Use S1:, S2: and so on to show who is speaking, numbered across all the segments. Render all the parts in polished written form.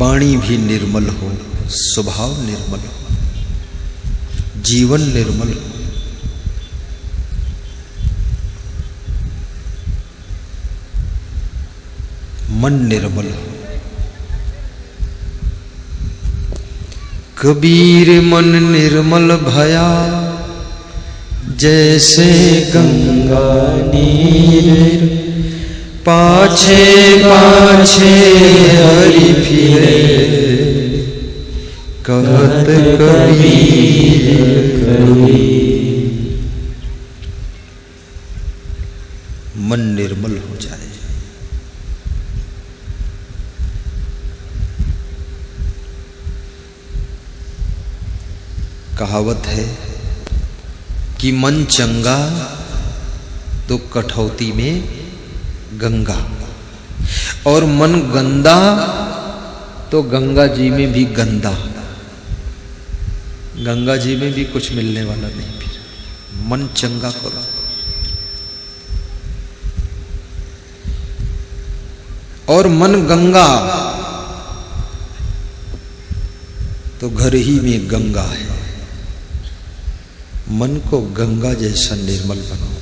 S1: वाणी भी निर्मल हो, स्वभाव निर्मल हो, जीवन निर्मल हो, मन निर्मल हो। कबीर मन निर्मल भया, जैसे गंगा नीर, पाछे पाछे हरि फिरे, कहत कबीर कबीर। मन निर्मल हो जाए। कहावत है कि मन चंगा तो कठौती में गंगा, और मन गंदा तो गंगा जी में भी गंदा। गंगा जी में भी कुछ मिलने वाला नहीं। फिर मन चंगा करो। और मन गंगा तो घर ही में गंगा है। मन को गंगा जैसा निर्मल बनाओ।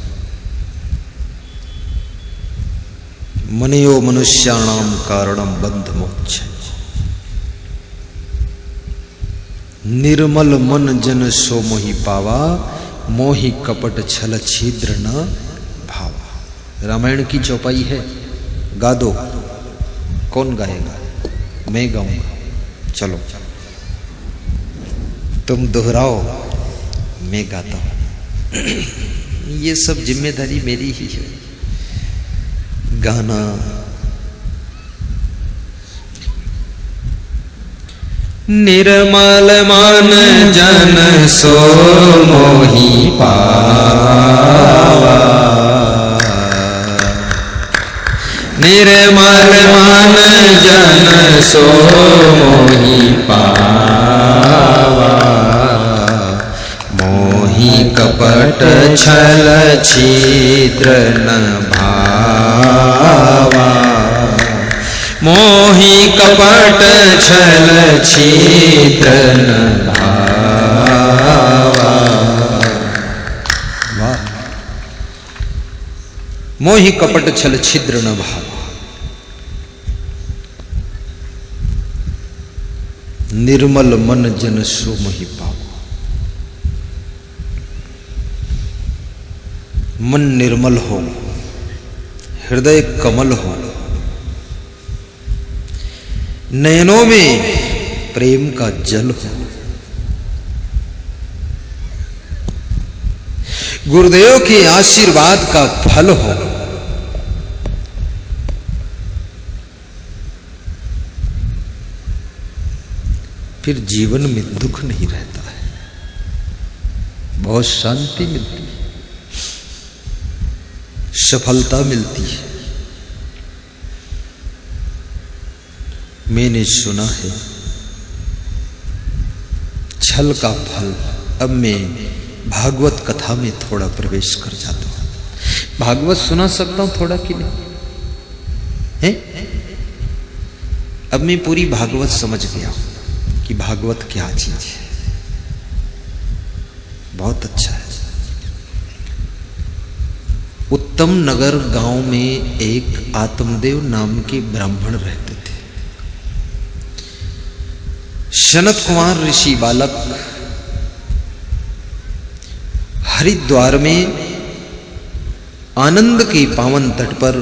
S1: मनयो मनुष्याणाम कारणम बंध मोक्ष। निर्मल मन जन सो मोहि पावा, मोहि कपट छल छिद्र न भावा। रामायण की चौपाई है, गा दो। कौन गाएगा? मैं गाऊंगा। चलो तुम दोहराओ, मैं गाता हूं। ये सब जिम्मेदारी मेरी ही है। गाना निर्मल मन जन सो मोहि पावा, निर्मल मन जन सो मोहि पावा, मोहि कपट छल छिद्र न भावा, मोहि कपट छल छिद्र न भावा। वाह। मोहि कपट छल छिद्र न भावा। निर्मल मन जन सो मोहि पावा। मन निर्मल हो, हृदय कमल हो, नयनों में प्रेम का जल हो, गुरुदेव के आशीर्वाद का फल हो, फिर जीवन में दुख नहीं रहता है, बहुत शांति मिलती है, सफलता मिलती है। मैंने सुना है छल का फल। अब मैं भागवत कथा में थोड़ा प्रवेश कर जाता हूं। भागवत सुना सकता हूं थोड़ा कि नहीं है? अब मैं पूरी भागवत समझ गया कि भागवत क्या चीज है। बहुत अच्छा है। उत्तम नगर गांव में एक आत्मदेव नाम के ब्राह्मण रहते थे। सनत कुमार ऋषि बालक हरिद्वार में आनंद के पावन तट पर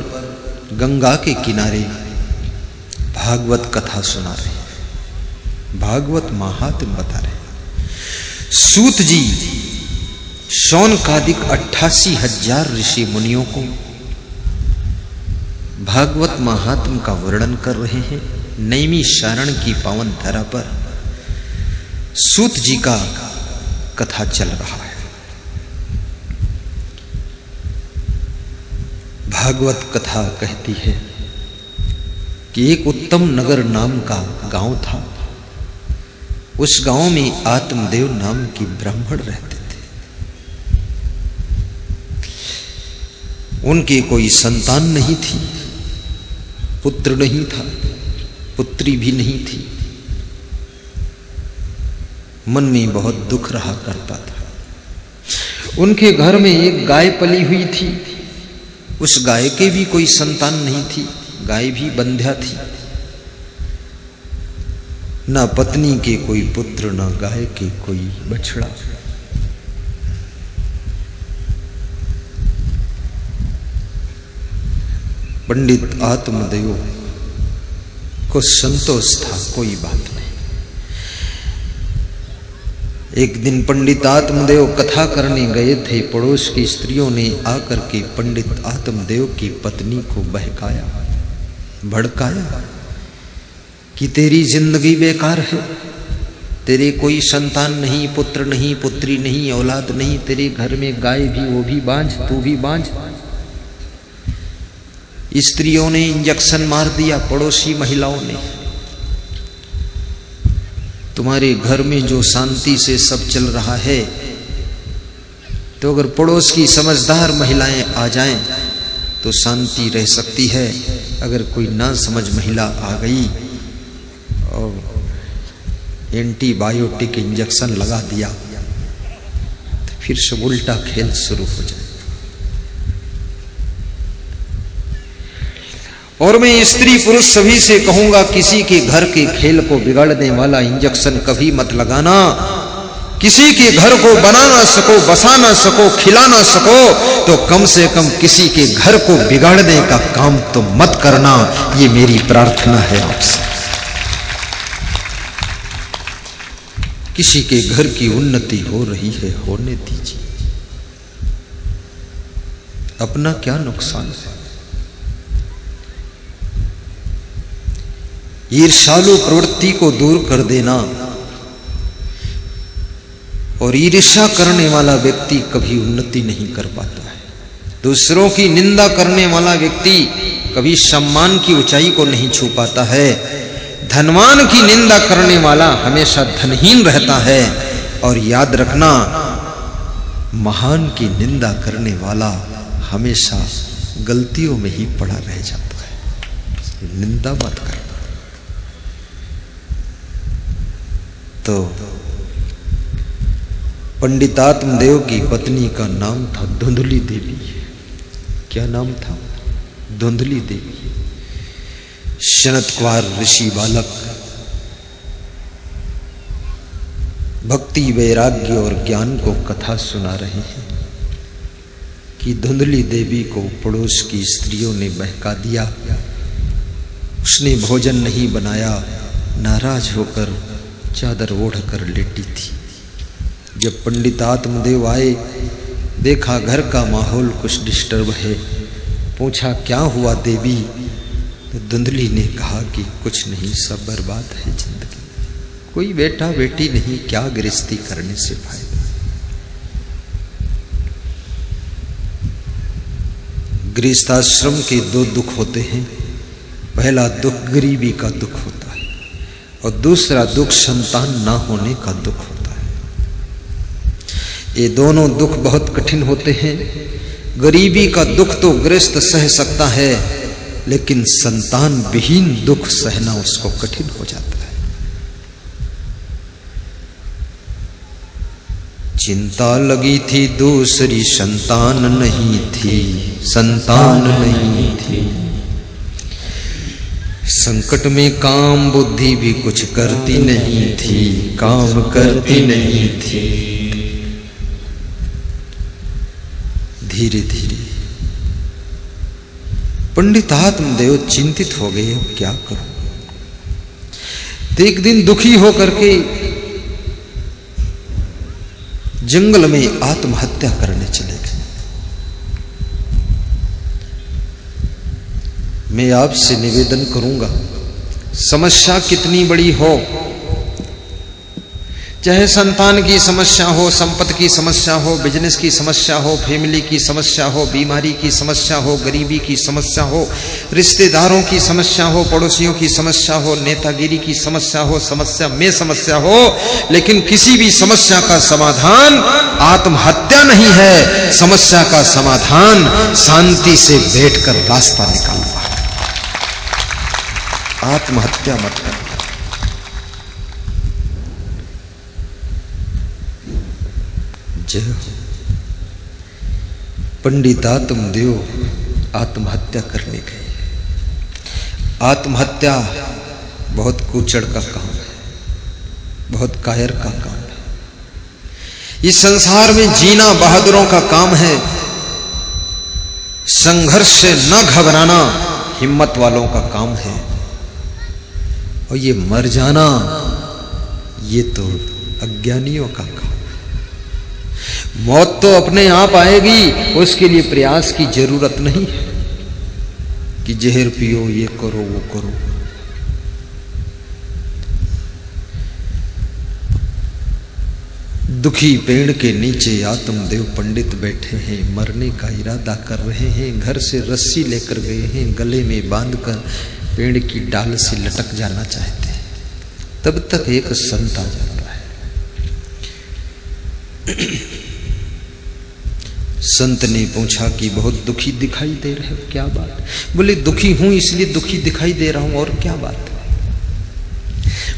S1: गंगा के किनारे भागवत कथा सुना रहे, भागवत महात्म्य बता रहे। सूत जी शौनकादिक 88,000 ऋषि मुनियों को भागवत महात्म्य का वर्णन कर रहे हैं। नैमिषारण्य की पावन धरा पर सूत जी का कथा चल रहा है। भागवत कथा कहती है कि एक उत्तम नगर नाम का गांव था। उस गांव में आत्मदेव नाम की ब्राह्मण रहते थे। उनकी कोई संतान नहीं थी, पुत्र नहीं था, पुत्र पुत्री भी नहीं थी। मन में बहुत दुख रहा करता था। उनके घर में एक गाय पली हुई थी, उस गाय के भी कोई संतान नहीं थी, गाय भी बंध्या थी। ना पत्नी के कोई पुत्र, ना गाय के कोई बछड़ा। पंडित आत्मदेव को संतोष था, कोई बात नहीं। एक दिन पंडित आत्मदेव कथा करने गए थे। पड़ोस की स्त्रियों ने आकर के पंडित आत्मदेव की पत्नी को बहकाया, भड़काया कि तेरी जिंदगी बेकार है, तेरे कोई संतान नहीं, पुत्र नहीं, पुत्री नहीं, औलाद नहीं, तेरे घर में गाय भी, वो भी बांझ, तू भी बांझ। स्त्रियों ने इंजेक्शन मार दिया, पड़ोसी महिलाओं ने। तुम्हारे घर में जो शांति से सब चल रहा है, तो अगर पड़ोस की समझदार महिलाएं आ जाएं तो शांति रह सकती है। अगर कोई ना समझ महिला आ गई और एंटीबायोटिक इंजेक्शन लगा दिया तो फिर सब उल्टा खेल शुरू हो जाए। और मैं स्त्री पुरुष सभी से कहूंगा, किसी के घर के खेल को बिगाड़ने वाला इंजेक्शन कभी मत लगाना। किसी के घर को बना ना सको, बसा ना सको, खिला ना सको, तो कम से कम किसी के घर को बिगाड़ने का काम तो मत करना। ये मेरी प्रार्थना है आपसे। किसी के घर की उन्नति हो रही है, होने दीजिए, अपना क्या नुकसान है। ईर्ष्यालु प्रवृत्ति को दूर कर देना। और ईर्ष्या करने वाला व्यक्ति कभी उन्नति नहीं कर पाता है। दूसरों की निंदा करने वाला व्यक्ति कभी सम्मान की ऊंचाई को नहीं छू पाता है। धनवान की निंदा करने वाला हमेशा धनहीन रहता है। और याद रखना, महान की निंदा करने वाला हमेशा गलतियों में ही पड़ा रह जाता है। निंदा मत करना। तो पंडित आत्मदेव की पत्नी का नाम था धुंधली देवी। क्या नाम था? धुंधली देवी। शरद कुमार ऋषि बालक भक्ति, वैराग्य और ज्ञान को कथा सुना रहे हैं कि धुंधली देवी को पड़ोस की स्त्रियों ने बहका दिया। उसने भोजन नहीं बनाया, नाराज होकर चादर ओढ़कर लेटी थी। जब पंडित आत्मदेव आए, देखा घर का माहौल कुछ डिस्टर्ब है। पूछा क्या हुआ देवी? तो धुंधली ने कहा कि कुछ नहीं, सब बर्बाद है जिंदगी, कोई बेटा बेटी नहीं, क्या गृहस्थी करने से फायदा। गृहस्थाश्रम के दो दुख होते हैं। पहला दुख गरीबी का दुख होता है और दूसरा दुख संतान ना होने का दुख होता है। ये दोनों दुख बहुत कठिन होते हैं। गरीबी का दुख तो गृहस्थ सह सकता है, लेकिन संतान विहीन दुख सहना उसको कठिन हो जाता है। चिंता लगी थी दूसरी, संतान नहीं थी, संतान नहीं थी। संकट में काम बुद्धि भी कुछ करती नहीं थी, काम करती नहीं थी। धीरे धीरे पंडित आत्मदेव चिंतित हो गए, अब क्या करूं। तो एक दिन दुखी होकर के जंगल में आत्महत्या करने चले गए। मैं आपसे निवेदन करूंगा, समस्या कितनी बड़ी हो, चाहे संतान की समस्या हो, संपत्ति की समस्या हो, बिजनेस की समस्या हो, फैमिली की समस्या हो, बीमारी की समस्या हो, गरीबी की समस्या हो, रिश्तेदारों की समस्या हो, पड़ोसियों की समस्या हो, नेतागिरी की समस्या हो, समस्या में समस्या हो, लेकिन किसी भी समस्या का समाधान आत्महत्या नहीं है। समस्या का समाधान शांति से बैठकर रास्ता निकालना है। आत्महत्या मत करना। जय हो। पंडितात्म देव आत्महत्या करने गए। आत्महत्या बहुत कुचड़ का काम है, बहुत कायर का काम है। इस संसार में जीना बहादुरों का काम है। संघर्ष से न घबराना हिम्मत वालों का काम है। और ये मर जाना ये तो अज्ञानियों का काम है। मौत तो अपने आप आएगी, उसके लिए प्रयास की जरूरत नहीं है कि जहर पियो, ये करो, वो करो। दुखी पेड़ के नीचे आत्मदेव पंडित बैठे हैं, मरने का इरादा कर रहे हैं। घर से रस्सी लेकर गए हैं, गले में बांधकर पेड़ की डाल से लटक जाना चाहते हैं। तब तक एक संत आ जाता है। संत ने पूछा कि बहुत दुखी दिखाई दे रहे हो, क्या बात? बोले दुखी हूं इसलिए दुखी दिखाई दे रहा हूं, और क्या बात?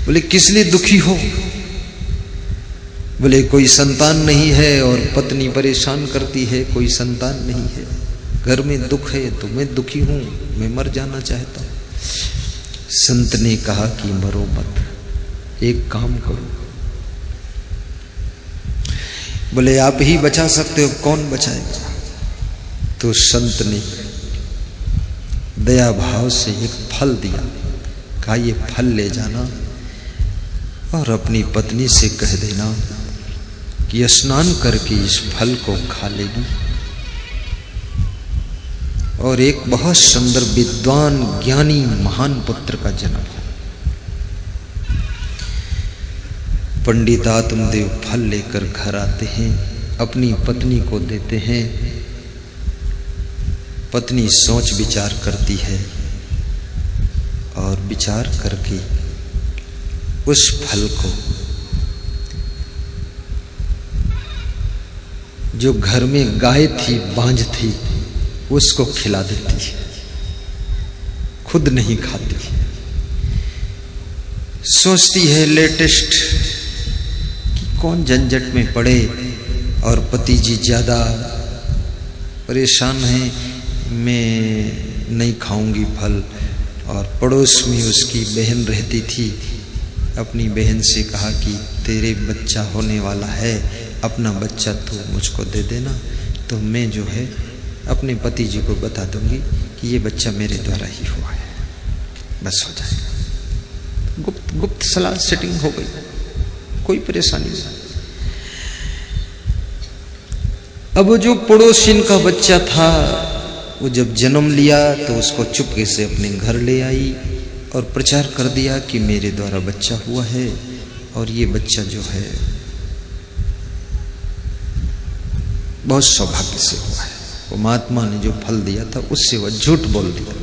S1: बोले किस लिए दुखी हो? बोले कोई संतान नहीं है और पत्नी परेशान करती है, कोई संतान नहीं है, घर में दुख है तो मैं दुखी हूं, मैं मर जाना चाहता हूं। संत ने कहा कि मरो मत, एक काम करो। बोले आप ही बचा सकते हो, कौन बचाएगा? तो संत ने दया भाव से एक फल दिया। कहा ये फल ले जाना और अपनी पत्नी से कह देना कि स्नान करके इस फल को खा लेगी और एक बहुत सुंदर विद्वान ज्ञानी महान पुत्र का जन्म। पंडित आत्मदेव फल लेकर घर आते हैं, अपनी पत्नी को देते हैं। पत्नी सोच विचार करती है और विचार करके उस फल को जो घर में गाय थी, बांझ थी, उसको खिला देती है, खुद नहीं खाती। सोचती है लेटेस्ट कि कौन झंझट में पड़े और पति जी ज्यादा परेशान हैं, मैं नहीं खाऊंगी फल। और पड़ोस में उसकी बहन रहती थी, अपनी बहन से कहा कि तेरे बच्चा होने वाला है, अपना बच्चा तो मुझको दे देना, तो मैं जो है अपने पति जी को बता दूंगी कि ये बच्चा मेरे द्वारा ही हुआ है, बस हो जाएगा। गुप्त सलाह सेटिंग हो गई, कोई परेशानी नहीं। अब जो पड़ोसिन का बच्चा था वो जब जन्म लिया तो उसको चुपके से अपने घर ले आई और प्रचार कर दिया कि मेरे द्वारा बच्चा हुआ है और ये बच्चा जो है बहुत सौभाग्य से हुआ है। वो महात्मा ने जो फल दिया था उससे वह झूठ बोल दिया।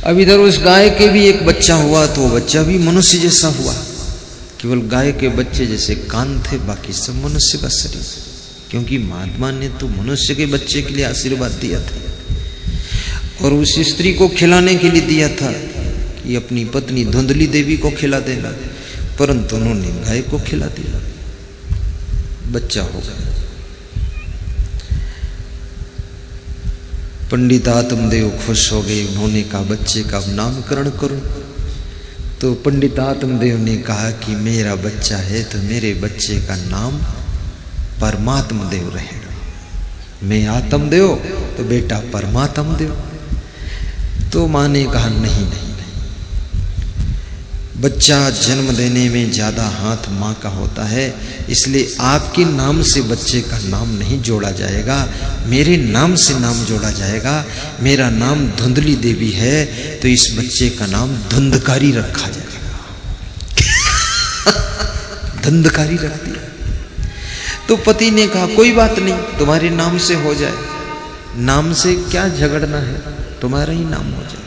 S1: अब इधर उस गाय के भी एक बच्चा हुआ तो वो बच्चा भी मनुष्य जैसा हुआ, केवल गाय के बच्चे जैसे कान थे, बाकी सब मनुष्य का शरीर, क्योंकि महात्मा ने तो मनुष्य के बच्चे के लिए आशीर्वाद दिया था और उस स्त्री को खिलाने के लिए दिया था कि अपनी पत्नी धुंधली देवी को खिला देना, परंतु उन्होंने गाय को खिला दिया, बच्चा हो गया। पंडित आत्मदेव खुश हो गए, उन्होंने कहा बच्चे का नामकरण करो। तो पंडित आत्मदेव ने कहा कि मेरा बच्चा है तो मेरे बच्चे का नाम परमात्म देव रहेगा। मैं आत्मदेव तो बेटा परमात्म देव। तो मां ने कहा नहीं, बच्चा जन्म देने में ज्यादा हाथ मां का होता है, इसलिए आपके नाम से बच्चे का नाम नहीं जोड़ा जाएगा, मेरे नाम से नाम जोड़ा जाएगा। मेरा नाम धुंधली देवी है तो इस बच्चे का नाम धुंधकारी रखा जाएगा। धुंधकारी रख दिया। तो पति ने कहा कोई बात नहीं, तुम्हारे नाम से हो जाए, नाम से क्या झगड़ना है, तुम्हारा ही नाम हो जाए।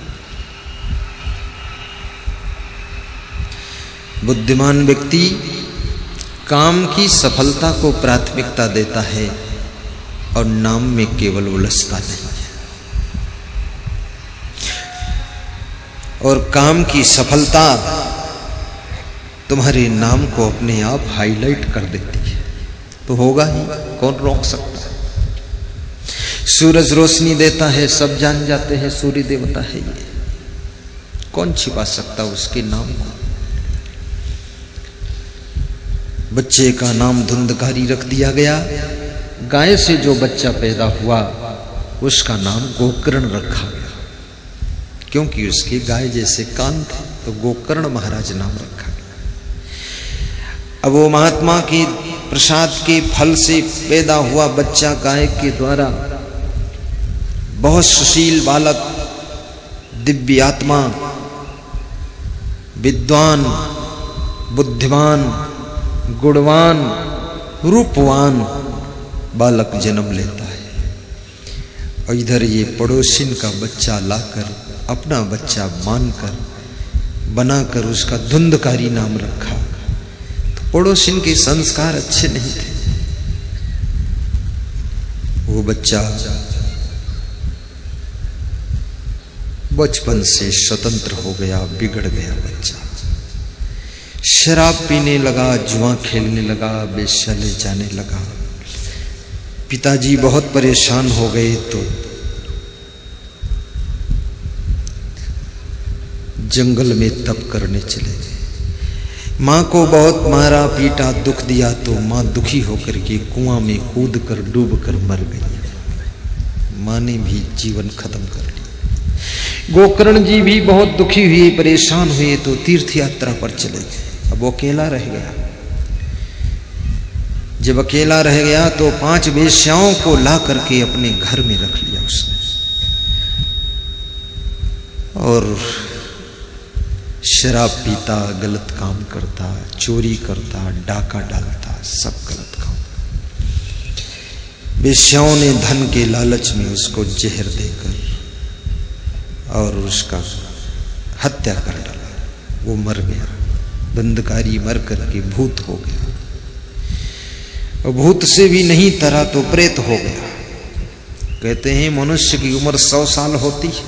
S1: बुद्धिमान व्यक्ति काम की सफलता को प्राथमिकता देता है और नाम में केवल उलझता नहीं है। और काम की सफलता तुम्हारे नाम को अपने आप हाईलाइट कर देती है, तो होगा ही, कौन रोक सकता है। सूरज रोशनी देता है, सब जान जाते हैं सूर्य देवता है ये, कौन छिपा सकता उसके नाम को। बच्चे का नाम धुंधकारी रख दिया गया। गाय से जो बच्चा पैदा हुआ उसका नाम गोकर्ण रखा गया, क्योंकि उसके गाय जैसे कान थे, तो गोकर्ण महाराज नाम रखा गया। अब वो महात्मा के प्रसाद के फल से पैदा हुआ बच्चा गाय के द्वारा बहुत सुशील बालक, दिव्य आत्मा, विद्वान, बुद्धिमान, गुणवान, रूपवान बालक जन्म लेता है। और इधर ये पड़ोसिन का बच्चा लाकर, अपना बच्चा मानकर, बनाकर उसका धुंधकारी नाम रखा। तो पड़ोसिन के संस्कार अच्छे नहीं थे। वो बच्चा बचपन से स्वतंत्र हो गया, बिगड़ गया बच्चा। शराब पीने लगा, जुआ खेलने लगा, बेश्यालय जाने लगा। पिताजी बहुत परेशान हो गए तो जंगल में तप करने चले गए। माँ को बहुत मारा पीटा, दुख दिया, तो माँ दुखी होकर के कुआं में कूद कर डूब कर मर गई। माँ ने भी जीवन खत्म कर लिया। गोकर्ण जी भी बहुत दुखी हुए, परेशान हुए, तो तीर्थ यात्रा पर चले गए। अब वो अकेला रह गया। जब अकेला रह गया तो 5 वेश्याओं को ला करके अपने घर में रख लिया उसने, और शराब पीता, गलत काम करता, चोरी करता, डाका डालता, सब गलत काम। वेश्याओं ने धन के लालच में उसको जहर देकर और उसका हत्या कर डाला। वो मर गया, धुंधकारी मर करके भूत हो गया। और भूत से भी नहीं तरा तो प्रेत हो गया। कहते हैं मनुष्य की उम्र 100 साल होती है।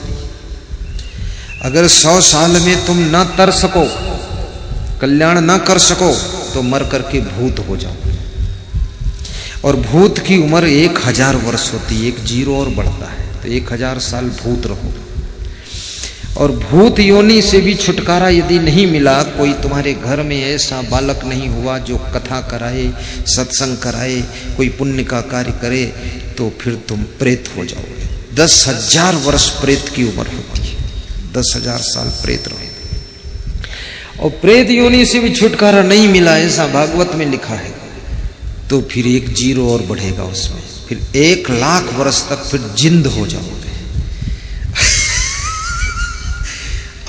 S1: अगर 100 साल में तुम ना तर सको, कल्याण ना कर सको, तो मर करके भूत हो जाओ। और भूत की उम्र 1000 वर्ष होती है, 1 जीरो और बढ़ता है, तो 1000 साल भूत रहो। और भूत योनि से भी छुटकारा यदि नहीं मिला, कोई तुम्हारे घर में ऐसा बालक नहीं हुआ जो कथा कराए, सत्संग कराए, कोई पुण्य का कार्य करे, तो फिर तुम प्रेत हो जाओगे। 10,000 वर्ष प्रेत की उम्र होती है, 10,000 साल प्रेत रहो। और प्रेत योनि से भी छुटकारा नहीं मिला, ऐसा भागवत में लिखा है, तो फिर 1 जीरो और बढ़ेगा उसमें, फिर 1,00,000 वर्ष तक फिर जिंद हो जाओगे।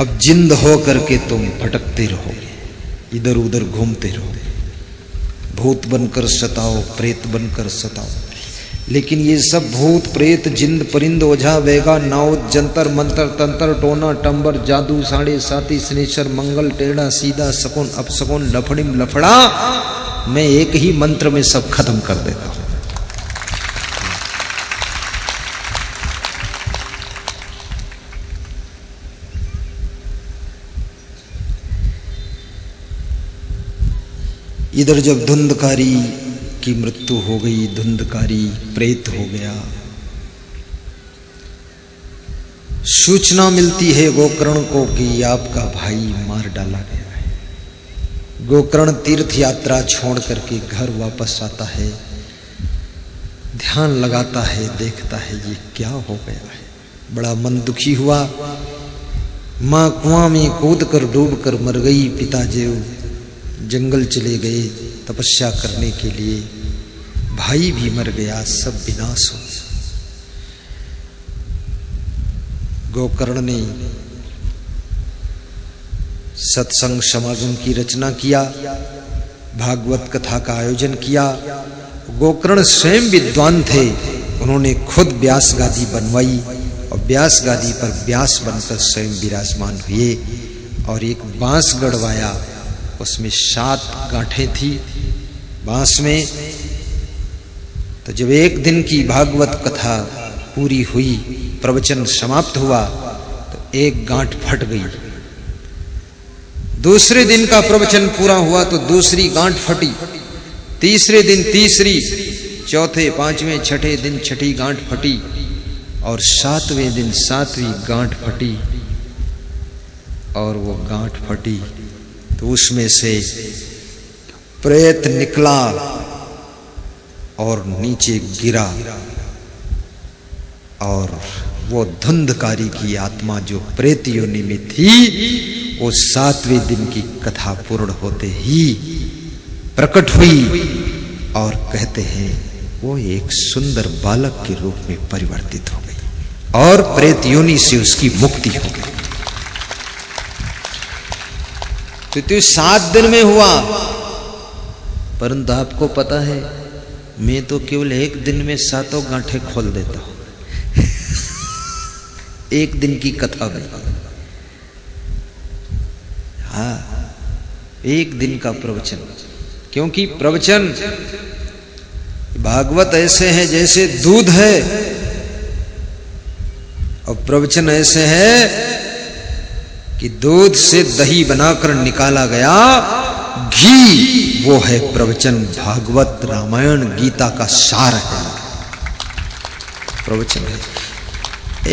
S1: अब जिंद हो करके तुम भटकते रहोगे, इधर उधर घूमते रहोगे, भूत बनकर सताओ, प्रेत बनकर सताओ। लेकिन ये सब भूत प्रेत, जिंद परिंद, ओझा वेगा, नाउत, जंतर मंतर, तंत्र, टोना टंबर, जादू, साढ़े साती, शनिश्चर, मंगल, टेढ़ा सीधा, शकुन अपशकुन, लफड़िम लफड़ा, मैं एक ही मंत्र में सब खत्म कर देता हूं। इधर जब धुंधकारी की मृत्यु हो गई, धुंधकारी प्रेत हो गया, सूचना मिलती है गोकर्ण को कि आपका भाई मार डाला गया है। गोकर्ण तीर्थ यात्रा छोड़ करके घर वापस आता है, ध्यान लगाता है, देखता है ये क्या हो गया है। बड़ा मन दुखी हुआ। माँ कुआं में कूद कर डूब कर मर गई। पिताजी जंगल चले गए तपस्या करने के लिए, भाई भी मर गया, सब विनाश हो। गोकर्ण ने सत्संग समागम की रचना किया, भागवत कथा का आयोजन किया। गोकर्ण स्वयं विद्वान थे, उन्होंने खुद व्यास गादी बनवाई और व्यास गादी पर व्यास बनकर स्वयं विराजमान हुए और एक बांस गड़वाया, उसमें 7 गांठें थी बांस में। तो जब एक दिन की भागवत कथा पूरी हुई, प्रवचन समाप्त हुआ, तो एक गांठ फट गई दूसरे दिन का प्रवचन पूरा हुआ तो दूसरी गांठ फटी, तीसरे दिन तीसरी, चौथे पांचवें छठे दिन छठी गांठ फटी और सातवें दिन सातवीं गांठ फटी। और वो गांठ फटी तो उसमें से प्रेत निकला और नीचे गिरा और वो धुंधकारी की आत्मा जो प्रेत योनि में थी वो सातवें दिन की कथा पूर्ण होते ही प्रकट हुई और कहते हैं वो एक सुंदर बालक के रूप में परिवर्तित हो गई और प्रेत योनि से उसकी मुक्ति हो गई। तो 7 दिन में हुआ, परंतु आपको पता है मैं तो केवल 1 दिन में 7 गांठें खोल देता हूं। 1 दिन की कथा में, हाँ 1 दिन का प्रवचन, क्योंकि प्रवचन भागवत ऐसे हैं जैसे दूध है और प्रवचन ऐसे है कि दूध से दही बनाकर निकाला गया घी, वो है प्रवचन। भागवत रामायण गीता का सार है प्रवचन है।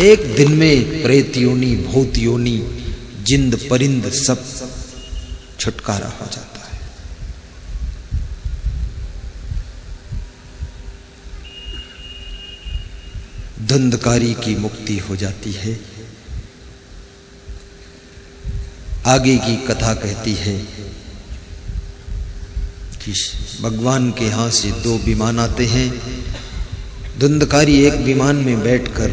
S1: 1 दिन में प्रेत योनि, भूत योनि, जिंद परिंद सब छुटकारा हो जाता है। धुंधकारी की मुक्ति हो जाती है। आगे की कथा कहती है कि भगवान के यहां से 2 विमान आते हैं। धुंधकारी एक विमान में बैठकर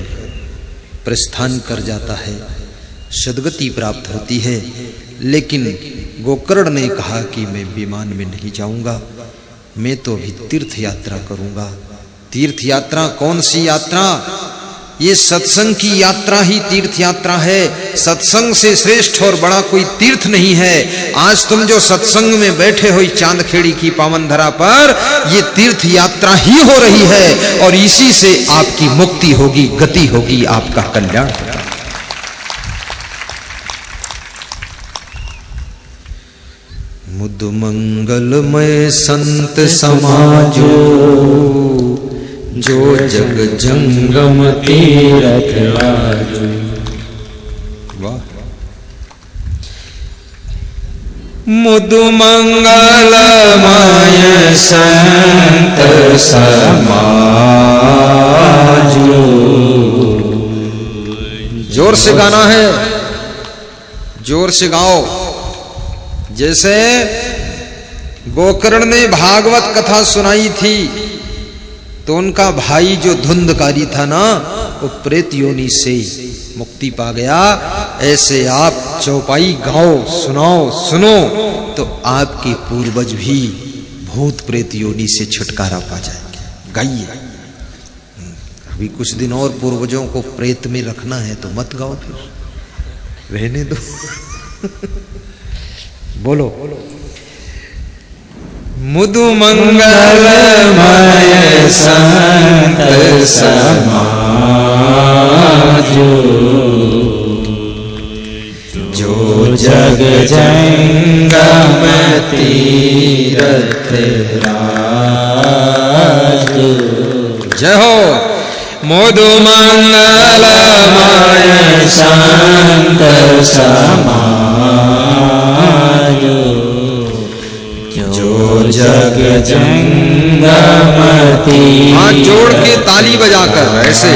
S1: प्रस्थान कर जाता है, सद्गति प्राप्त होती है। लेकिन गोकर्ण ने कहा कि मैं विमान में नहीं जाऊंगा, मैं तो अभी तीर्थ यात्रा करूंगा। तीर्थ यात्रा कौन सी यात्रा? ये सत्संग की यात्रा ही तीर्थ यात्रा है। सत्संग से श्रेष्ठ और बड़ा कोई तीर्थ नहीं है। आज तुम जो सत्संग में बैठे हो चांदखेड़ी की पावन धरा पर, ये तीर्थ यात्रा ही हो रही है और इसी से आपकी मुक्ति होगी, गति होगी, आपका कल्याण होगा। मुद मंगलमय संत समाजो, जो जग जंगम तीरथ राजो। वाह। मुद मंगलमय संत समाजो। जोर से गाना है, जोर से गाओ। जैसे गोकर्ण ने भागवत कथा सुनाई थी तो उनका भाई जो धुंधकारी था ना, वो प्रेत योनि से मुक्ति पा गया। ऐसे आप चौपाई गाओ, सुनाओ, सुनो तो आपके पूर्वज भी भूत प्रेत योनि से छुटकारा पा जाएंगे। गाइए। अभी कुछ दिन और पूर्वजों को प्रेत में रखना है तो मत गाओ, फिर रहने दो। बोलो। मुद मंगलमय संत समाजो, जो जग जंगम तीरथ राजो। जय हो। मुद मंगलमय संत समाजो, जो जग जंगम तीरथ। हाथ जोड़ के ताली बजाकर ऐसे।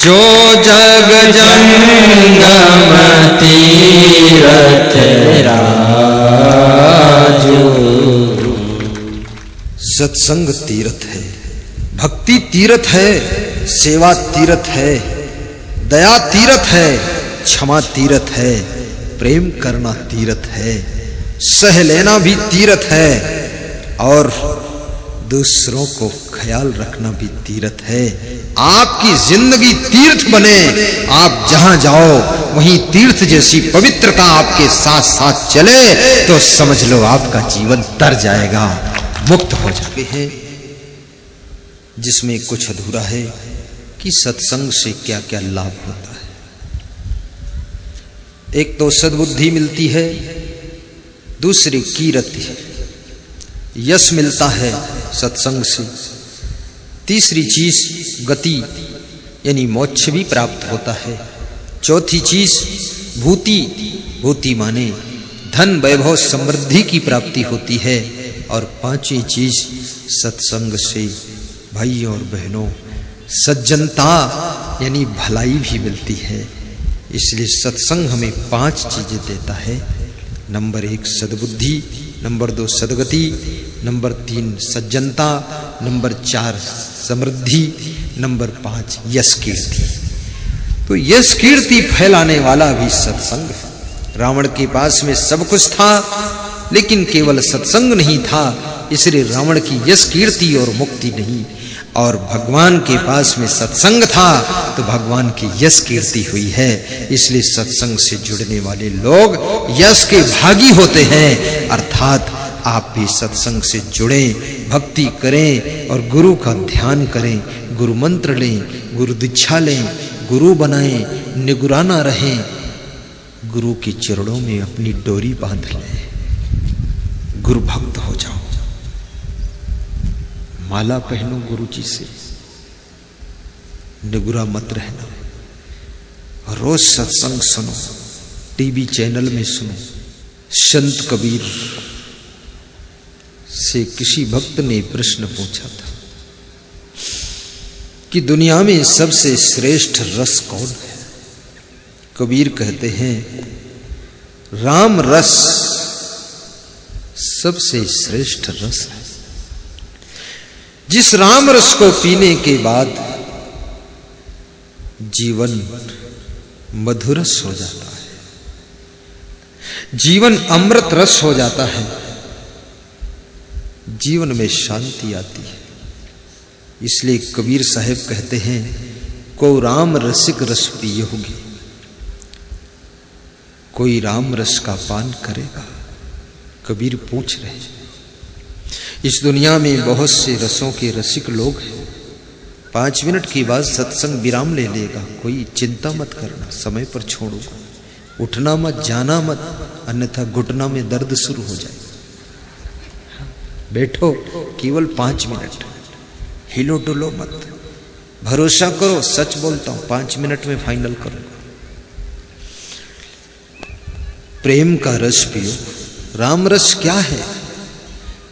S1: जो जग जंगम तीरथ राजो। सत्संग तीर्थ है, भक्ति तीर्थ है, सेवा तीर्थ है, दया तीर्थ है, क्षमा तीर्थ है, प्रेम करना तीर्थ है, सह लेना भी तीर्थ है और दूसरों को ख्याल रखना भी तीर्थ है। आपकी जिंदगी तीर्थ बने। आप जहां जाओ वहीं तीर्थ जैसी पवित्रता आपके साथ साथ चले तो समझ लो आपका जीवन तर जाएगा, मुक्त हो जाते हैं। जिसमें कुछ अधूरा है कि सत्संग से क्या क्या लाभ होता है। एक तो सद्बुद्धि मिलती है, दूसरी कीरति, यश मिलता है सत्संग से, तीसरी चीज गति यानी मोक्ष भी प्राप्त होता है, चौथी चीज भूति, भूति माने धन वैभव समृद्धि की प्राप्ति होती है, और पांचवी चीज सत्संग से भाइयों और बहनों सज्जनता यानी भलाई भी मिलती है। इसलिए सत्संग हमें 5 चीजें देता है। नंबर 1 सद्बुद्धि, नंबर 2 सद्गति, नंबर 3 सज्जनता, नंबर 4 समृद्धि, नंबर 5 यश कीर्ति। तो यश कीर्ति फैलाने वाला भी सत्संग है। रावण के पास में सब कुछ था लेकिन केवल सत्संग नहीं था, इसलिए रावण की यश कीर्ति और मुक्ति नहीं। और भगवान के पास में सत्संग था तो भगवान की यश कीर्ति हुई है। इसलिए सत्संग से जुड़ने वाले लोग यश के भागी होते हैं। अर्थात आप भी सत्संग से जुड़ें, भक्ति करें और गुरु का ध्यान करें, गुरु मंत्र लें, गुरु दीक्षा लें, गुरु बनाएं, निगुराना रहें, गुरु के चरणों में अपनी डोरी बांध लें, गुरु भक्त हो जाओ, माला पहनो गुरु जी से, निगुरा मत रहना, रोज सत्संग सुनो, टीवी चैनल में सुनो। संत कबीर से किसी भक्त ने प्रश्न पूछा था कि दुनिया में सबसे श्रेष्ठ रस कौन है? कबीर कहते हैं राम रस सबसे श्रेष्ठ रस है। जिस राम रस को पीने के बाद जीवन मधुरस हो जाता है, जीवन अमृत रस हो जाता है, जीवन में शांति आती है। इसलिए कबीर साहब कहते हैं को राम रसिक रस पियोगे, कोई राम रस का पान करेगा? कबीर पूछ रहे हैं। इस दुनिया में बहुत से रसों के रसिक लोग हैं। 5 मिनट के बाद सत्संग विराम ले लेगा, कोई चिंता मत करना, समय पर छोड़ूंगा, उठना मत, जाना मत, अन्यथा घुटना में दर्द शुरू हो जाए। बैठो केवल 5 मिनट, हिलो डुलो मत, भरोसा करो, सच बोलता हूं 5 मिनट में फाइनल करूंगा। प्रेम का रस पियो। राम रस क्या है?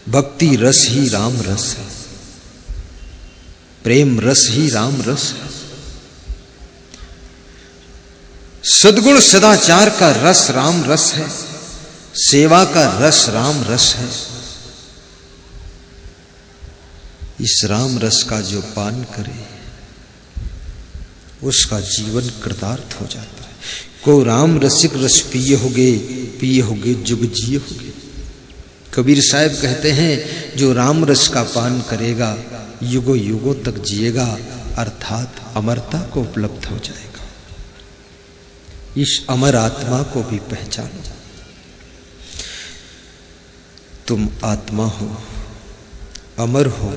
S1: भक्ति रस ही राम रस है, प्रेम रस ही राम रस है। सद्गुण सदाचार का रस राम रस है, सेवा का रस राम रस है। इस राम रस का जो पान करे उसका जीवन कृतार्थ हो जाता है। को राम रसिक रस पिए होगे जुग जिए होगे। कबीर साहब कहते हैं जो राम रस का पान करेगा युगों युगों तक जिएगा, अर्थात अमरता को उपलब्ध हो जाएगा। इस अमर आत्मा को भी पहचानो। तुम आत्मा हो, अमर हो,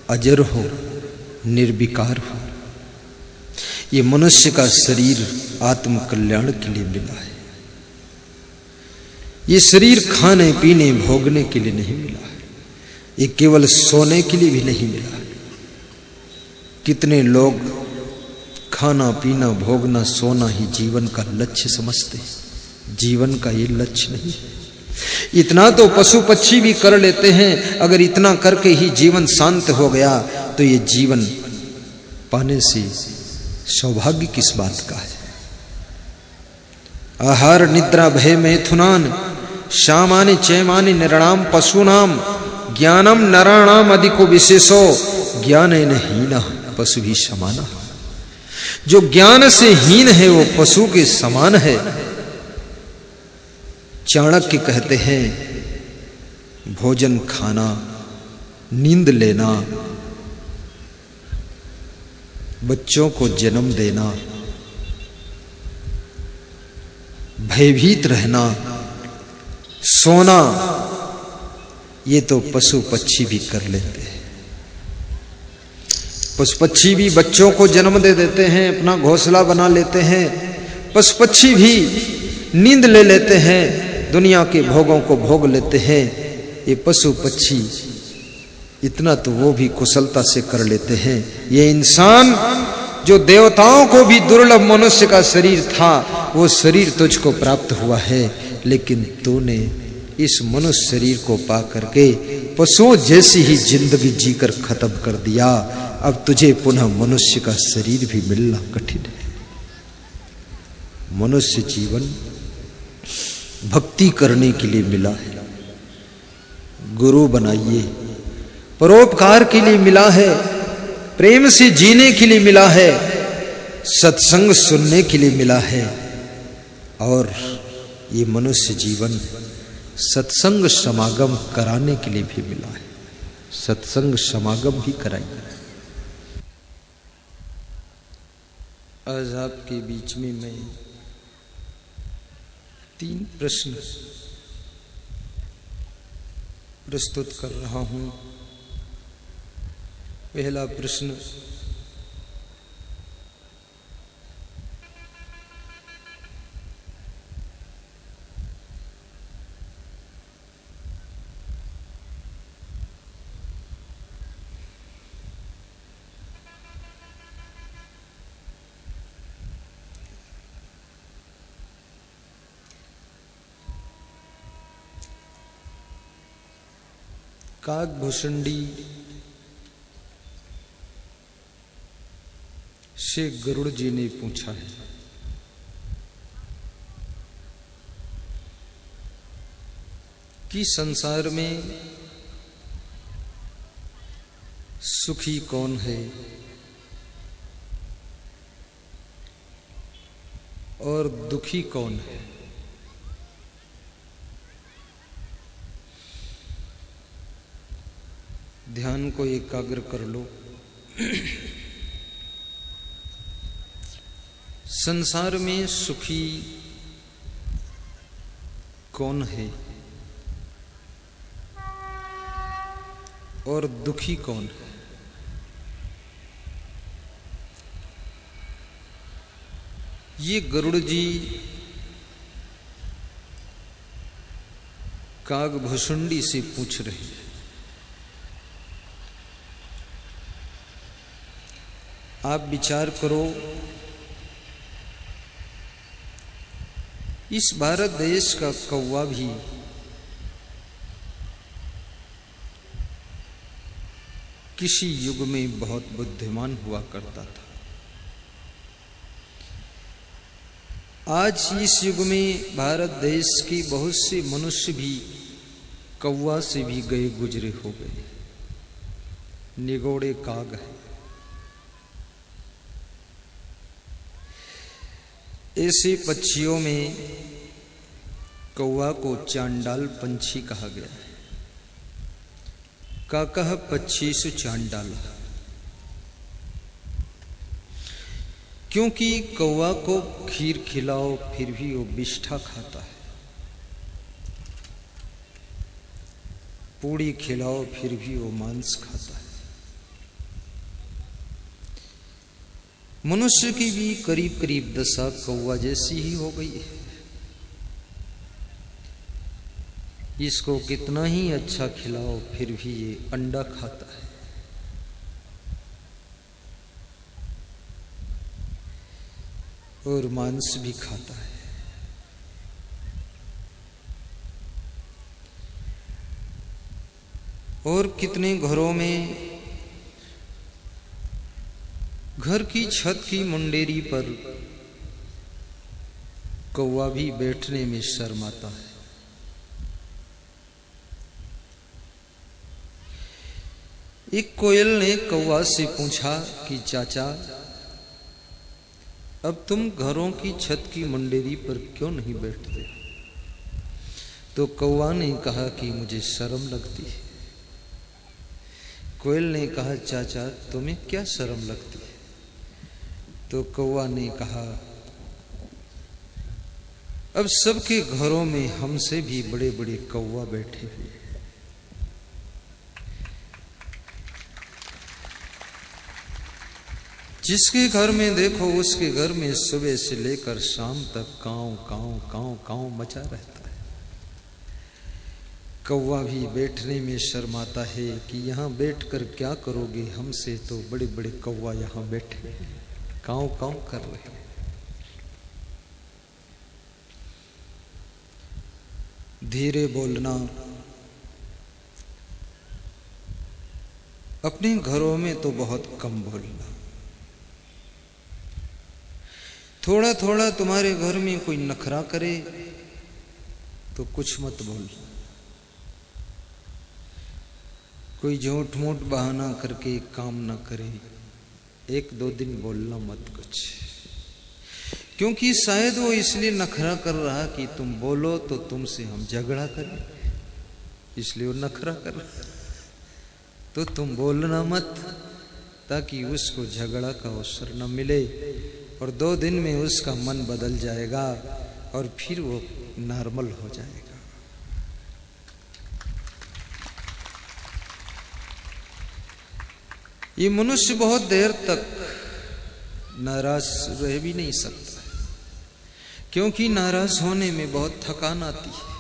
S1: अजर हो, निर्विकार हो। ये मनुष्य का शरीर आत्म कल्याण के लिए मिला है। ये शरीर खाने पीने भोगने के लिए नहीं मिला है, ये केवल सोने के लिए भी नहीं मिला है। कितने लोग खाना पीना भोगना सोना ही जीवन का लक्ष्य समझते हैं। जीवन का ये लक्ष्य नहीं है। इतना तो पशु पक्षी भी कर लेते हैं। अगर इतना करके ही जीवन शांत हो गया तो ये जीवन पाने से सौभाग्य किस बात का है। आहार निद्रा भय मैथुनान शामानि चैमानि नृणाम पशूनाम ज्ञानम नराणाम अधिको विशेषो ज्ञानेन हीनः पशु ही समाना। जो ज्ञान से हीन है वो पशु के समान है। चाणक्य कहते हैं भोजन खाना, नींद लेना, बच्चों को जन्म देना, भयभीत रहना, सोना, ये तो पशु पक्षी भी कर लेते हैं। पशु पक्षी भी बच्चों को जन्म दे देते हैं, अपना घोंसला बना लेते हैं। पशु पक्षी भी नींद ले लेते हैं, दुनिया के भोगों को भोग लेते हैं। ये पशु पक्षी इतना तो वो भी कुशलता से कर लेते हैं। ये इंसान जो देवताओं को भी दुर्लभ मनुष्य का शरीर था, वो शरीर तुझको प्राप्त हुआ है, लेकिन तूने इस मनुष्य शरीर को पा करके पशुओं जैसी ही जिंदगी जीकर खत्म कर दिया। अब तुझे पुनः मनुष्य का शरीर भी मिलना कठिन है। मनुष्य जीवन भक्ति करने के लिए मिला है, गुरु बनाइए, परोपकार के लिए मिला है, प्रेम से जीने के लिए मिला है, सत्संग सुनने के लिए मिला है। और ये मनुष्य जीवन सत्संग समागम कराने के लिए भी मिला है। सत्संग समागम भी कराइए। आज आपके बीच में मैं 3 प्रश्न प्रस्तुत कर रहा हूं। पहला प्रश्न, काकभुषुंडी से गरुड़ जी ने पूछा है कि संसार में सुखी कौन है और दुखी कौन है। ध्यान को एकाग्र कर लो। संसार में सुखी कौन है और दुखी कौन है। ये गरुड़ जी काकभुषुंडी से पूछ रहे हैं। आप विचार करो, इस भारत देश का कौवा भी किसी युग में बहुत बुद्धिमान हुआ करता था। आज इस युग में भारत देश के बहुत से मनुष्य भी कौवा से भी गए गुजरे हो गए, निगोड़े काग है। ऐसे पक्षियों में कौवा को चांडाल पंछी कहा गया है। काकः पक्षीषु चांडाल, क्योंकि कौवा को खीर खिलाओ फिर भी वो बिष्ठा खाता है, पूड़ी खिलाओ फिर भी वो मांस खाता है। मनुष्य की भी करीब करीब दशा कौवा जैसी ही हो गई है। इसको कितना ही अच्छा खिलाओ फिर भी ये अंडा खाता है। और मांस भी खाता है। और कितने घरों में घर की छत की मुंडेरी पर कौवा भी बैठने में शर्माता है। एक कोयल ने कौवा से पूछा कि चाचा, अब तुम घरों की छत की मुंडेरी पर क्यों नहीं बैठते? तो कौवा ने कहा कि मुझे शर्म लगती है। कोयल ने कहा, चाचा तुम्हें क्या शर्म लगती है? तो कौवा ने कहा, अब सबके घरों में हमसे भी बड़े बड़े कौवा बैठे हुए। जिसके घर में देखो उसके घर में सुबह से लेकर शाम तक कांव कांव कांव कांव मचा रहता है। कौवा भी बैठने में शर्माता है कि यहाँ बैठकर क्या करोगे, हमसे तो बड़े बड़े कौवा यहाँ बैठे कांव कांव कर रहे हैं। धीरे बोलना, अपने घरों में तो बहुत कम बोलना। थोड़ा थोड़ा तुम्हारे घर में कोई नखरा करे तो कुछ मत बोलना। कोई झूठ मूठ बहाना करके काम ना करे, एक दो दिन बोलना मत कुछ, क्योंकि शायद वो इसलिए नखरा कर रहा कि तुम बोलो तो तुमसे हम झगड़ा करें, इसलिए वो नखरा कर रहा। तो तुम बोलना मत, ताकि उसको झगड़ा का अवसर न मिले, और 2 दिन में उसका मन बदल जाएगा और फिर वो नॉर्मल हो जाएगा। ये मनुष्य बहुत देर तक नाराज रह भी नहीं सकता, क्योंकि नाराज होने में बहुत थकान आती है।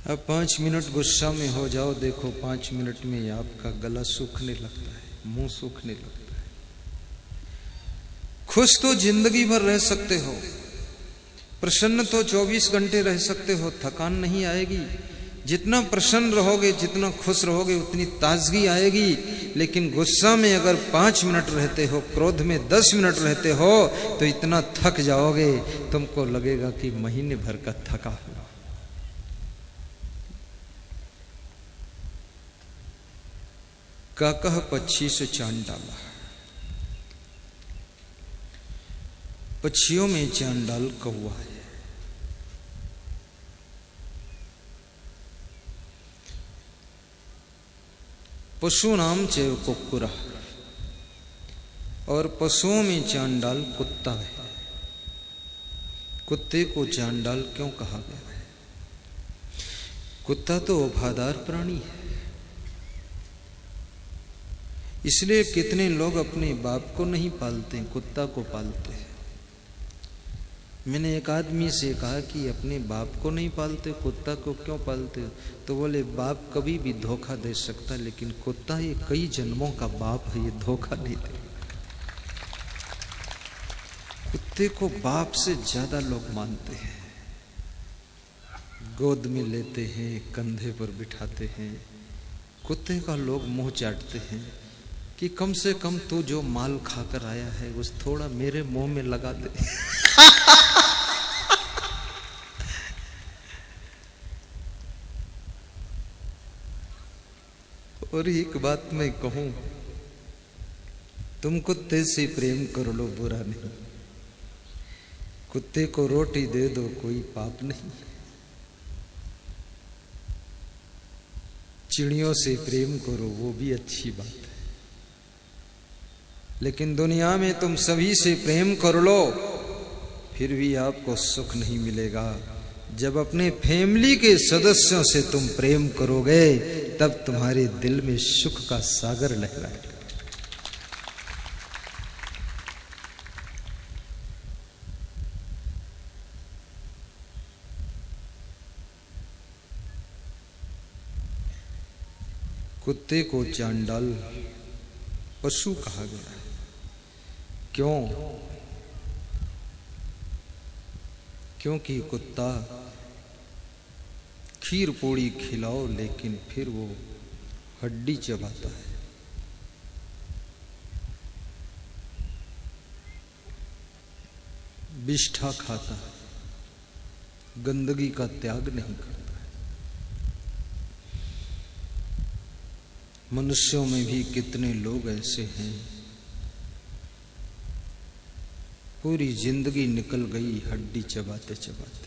S1: अब 5 मिनट गुस्सा में हो जाओ, देखो 5 मिनट में ही आपका गला सूखने लगता है, मुंह सूखने लगता है। खुश तो जिंदगी भर रह सकते हो, प्रसन्न तो 24 घंटे रह सकते हो, थकान नहीं आएगी। जितना प्रसन्न रहोगे, जितना खुश रहोगे, उतनी ताजगी आएगी। लेकिन गुस्सा में अगर 5 मिनट रहते हो, क्रोध में 10 मिनट रहते हो, तो इतना थक जाओगे, तुमको लगेगा कि महीने भर का थका हुआ। काकह पक्षी से चांद डाला, पक्षियों में चांडाल कौवा है। पशु नाम चैव कुक्कुरा, और पशुओं में चांडाल कुत्ता है। कुत्ते को चांडाल क्यों कहा गया है? कुत्ता तो वफादार प्राणी है, इसलिए कितने लोग अपने बाप को नहीं पालते, कुत्ता को पालते हैं। मैंने एक आदमी से कहा कि अपने बाप को नहीं पालते, कुत्ता को क्यों पालते? तो बोले बाप कभी भी धोखा दे सकता, लेकिन कुत्ता ये कई जन्मों का बाप है, ये धोखा नहीं दे। कुत्ते को बाप से ज्यादा लोग मानते हैं, गोद में लेते हैं, कंधे पर बिठाते हैं। कुत्ते का लोग मुंह चाटते हैं कि कम से कम तू जो माल खाकर आया है उस थोड़ा मेरे मुंह में लगा दे। और एक बात मैं कहूं, तुम कुत्ते से प्रेम कर लो, बुरा नहीं। कुत्ते को रोटी दे दो, कोई पाप नहीं। चिड़ियों से प्रेम करो, वो भी अच्छी बात है। लेकिन दुनिया में तुम सभी से प्रेम कर लो, फिर भी आपको सुख नहीं मिलेगा। जब अपने फैमिली के सदस्यों से तुम प्रेम करोगे, तब तुम्हारे दिल में सुख का सागर लहराएगा। कुत्ते को चांडाल पशु कहा गया है। क्यों? क्योंकि कुत्ता खीर पूड़ी खिलाओ, लेकिन फिर वो हड्डी चबाता है। विष्ठा खाता है, गंदगी का त्याग नहीं करता है। मनुष्यों में भी कितने लोग ऐसे हैं, पूरी जिंदगी निकल गई हड्डी चबाते चबाते।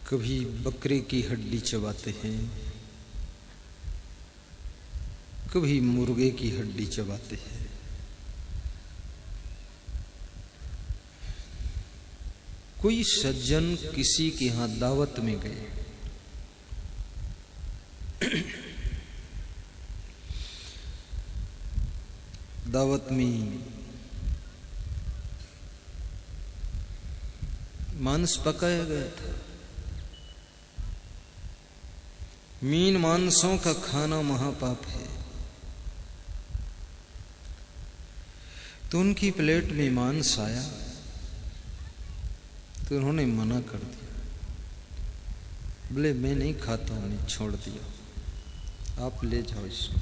S1: कभी बकरे की हड्डी चबाते हैं, कभी मुर्गे की हड्डी चबाते हैं। कोई सज्जन किसी के यहां दावत में गए, दावत में मांस पकाया गया था। मीन मांसों का खाना महापाप है। तो उनकी प्लेट में मांस आया तो उन्होंने मना कर दिया, बोले मैं नहीं खाता हूं, मैं छोड़ दिया, आप ले जाओ इसको।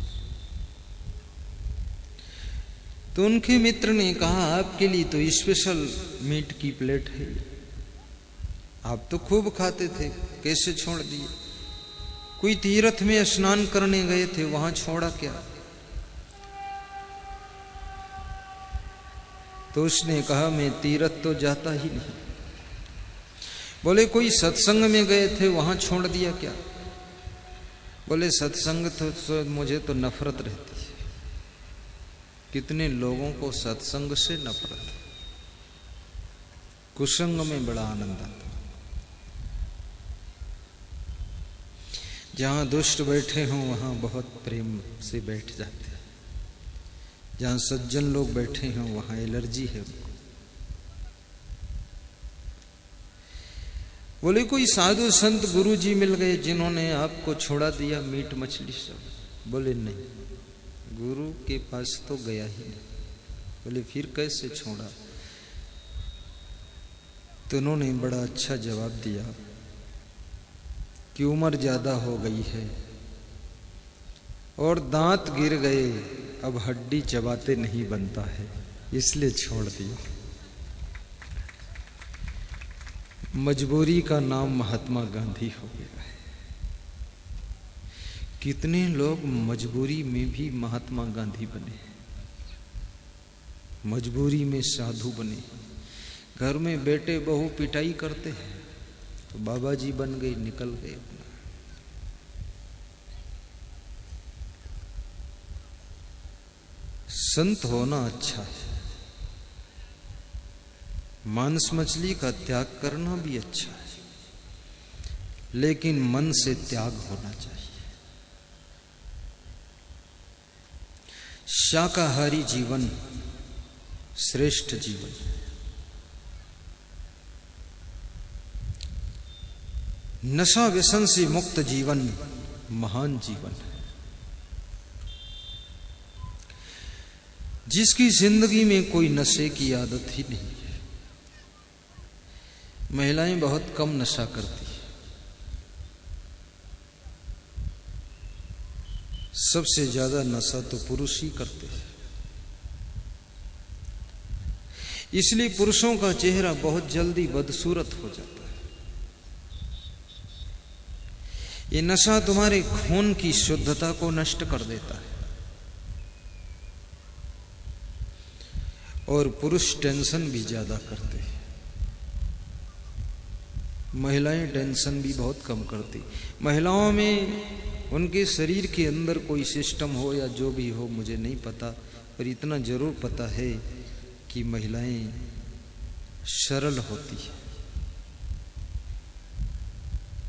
S1: तो उनके मित्र ने कहा आपके लिए तो स्पेशल मीट की प्लेट है, आप तो खूब खाते थे, कैसे छोड़ दिए? कोई तीर्थ में स्नान करने गए थे, वहां छोड़ा क्या? तो उसने कहा मैं तीर्थ तो जाता ही नहीं। बोले कोई सत्संग में गए थे, वहां छोड़ दिया क्या? बोले सत्संग तो मुझे तो नफरत रहती है। कितने लोगों को सत्संग से नफरत है, कुसंग में बड़ा आनंद आता। जहां दुष्ट बैठे हों वहां बहुत प्रेम से बैठ जाते हैं, जहां सज्जन लोग बैठे हों वहां एलर्जी है उनको। बोले कोई साधु संत गुरु जी मिल गए जिन्होंने आपको छोड़ा दिया मीट मछली सब? बोले नहीं, गुरु के पास तो गया ही नहीं। बोले फिर कैसे छोड़ा? तो उन्होंने बड़ा अच्छा जवाब दिया कि उम्र ज्यादा हो गई है और दांत गिर गए, अब हड्डी चबाते नहीं बनता है, इसलिए छोड़ दिया। मजबूरी का नाम महात्मा गांधी हो गया है। कितने लोग मजबूरी में भी महात्मा गांधी बने, मजबूरी में साधु बने। घर में बेटे बहू पिटाई करते हैं तो बाबा जी बन गए, निकल गए अपना। संत होना अच्छा है, मांस मछली का त्याग करना भी अच्छा है, लेकिन मन से त्याग होना चाहिए। शाकाहारी जीवन श्रेष्ठ जीवन, नशा व्यसन से मुक्त जीवन महान जीवन है। जिसकी जिंदगी में कोई नशे की आदत ही नहीं है। महिलाएं बहुत कम नशा करती है, सबसे ज्यादा नशा तो पुरुष ही करते हैं। इसलिए पुरुषों का चेहरा बहुत जल्दी बदसूरत हो जाता है। ये नशा तुम्हारे खून की शुद्धता को नष्ट कर देता है। और पुरुष टेंशन भी ज्यादा करते हैं, महिलाएं टेंशन भी बहुत कम करती। महिलाओं में उनके शरीर के अंदर कोई सिस्टम हो या जो भी हो मुझे नहीं पता, पर इतना जरूर पता है कि महिलाएं सरल होती है।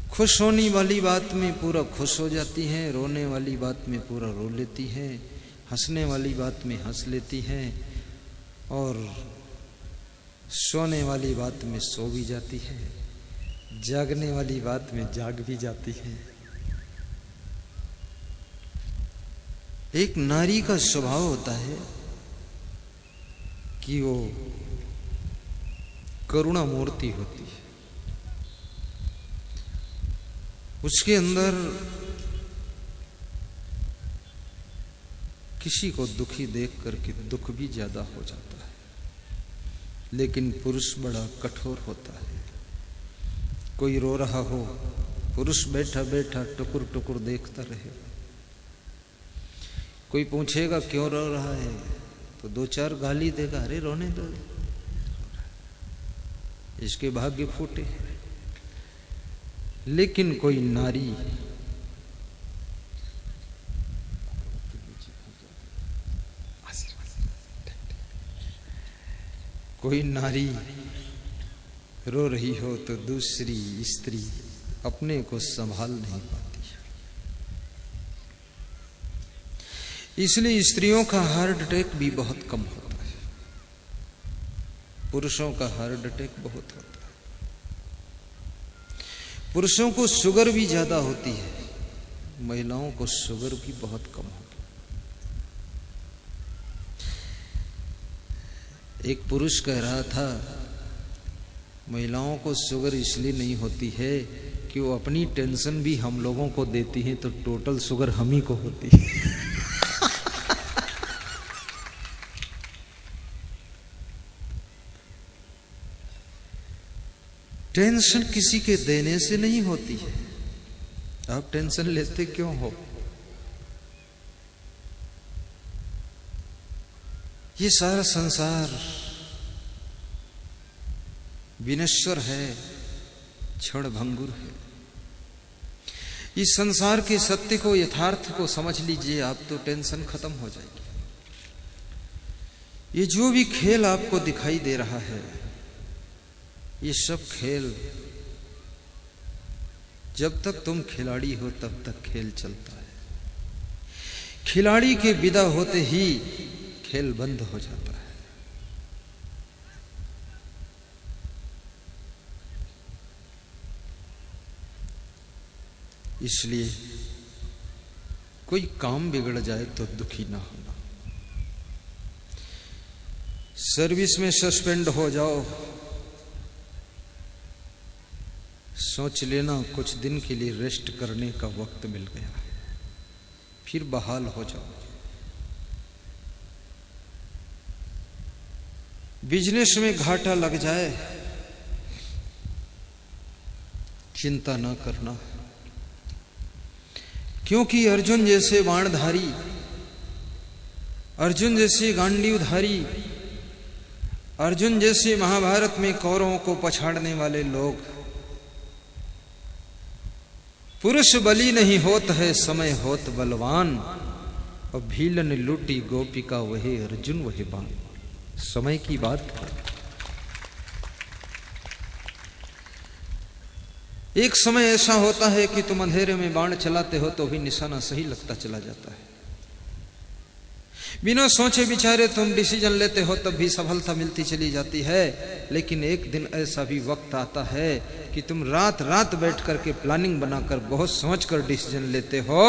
S1: खुश होने वाली बात में पूरा खुश हो जाती हैं, रोने वाली बात में पूरा रो लेती हैं, हंसने वाली बात में हंस लेती हैं और सोने वाली बात में सो भी जाती है, जागने वाली बात में जाग भी जाती है। एक नारी का स्वभाव होता है कि वो करुणा मूर्ति होती है। उसके अंदर किसी को दुखी देख करके दुख भी ज्यादा हो जाता है। लेकिन पुरुष बड़ा कठोर होता है। कोई रो रहा हो, पुरुष बैठा बैठा टुकुर टुकुर देखता रहे। कोई पूछेगा क्यों रो रहा है तो दो चार गाली देगा, अरे रोने दो, इसके भाग्य फूटे। लेकिन कोई नारी रो रही हो तो दूसरी स्त्री अपने को संभाल नहीं पाती। इसलिए स्त्रियों का हार्ट अटैक भी बहुत कम होता है, पुरुषों का हार्ट अटैक बहुत होता है। पुरुषों को शुगर भी ज्यादा होती है, महिलाओं को शुगर भी बहुत कम होती है। एक पुरुष कह रहा था महिलाओं को शुगर इसलिए नहीं होती है कि वो अपनी टेंशन भी हम लोगों को देती हैं, तो टोटल शुगर हम ही को होती है। टेंशन किसी के देने से नहीं होती है। आप टेंशन लेते क्यों हो? ये सारा संसार विनश्वर है, क्षण भंगुर है। इस संसार के सत्य को, यथार्थ को समझ लीजिए, आप तो टेंशन खत्म हो जाएगी। ये जो भी खेल आपको दिखाई दे रहा है, ये सब खेल, जब तक तुम खिलाड़ी हो तब तक खेल चलता है। खिलाड़ी के विदा होते ही खेल बंद हो जाता है। इसलिए कोई काम बिगड़ जाए तो दुखी ना होना। सर्विस में सस्पेंड हो जाओ, सोच लेना कुछ दिन के लिए रेस्ट करने का वक्त मिल गया, फिर बहाल हो जाओ। बिजनेस में घाटा लग जाए, चिंता ना करना, क्योंकि अर्जुन जैसे बाणधारी, अर्जुन जैसे गांडीवधारी, अर्जुन जैसे महाभारत में कौरवों को पछाड़ने वाले लोग, पुरुष बलि नहीं होत है समय होत बलवान, और भीलन लूटी गोपिका वही अर्जुन वही बाण। समय की बात है। एक समय ऐसा होता है कि तुम अंधेरे में बाण चलाते हो तो भी निशाना सही लगता चला जाता है। बिना सोचे विचारे तुम डिसीजन लेते हो तब भी सफलता मिलती चली जाती है। लेकिन एक दिन ऐसा भी वक्त आता है कि तुम रात रात बैठ करके प्लानिंग बनाकर बहुत सोचकर डिसीजन लेते हो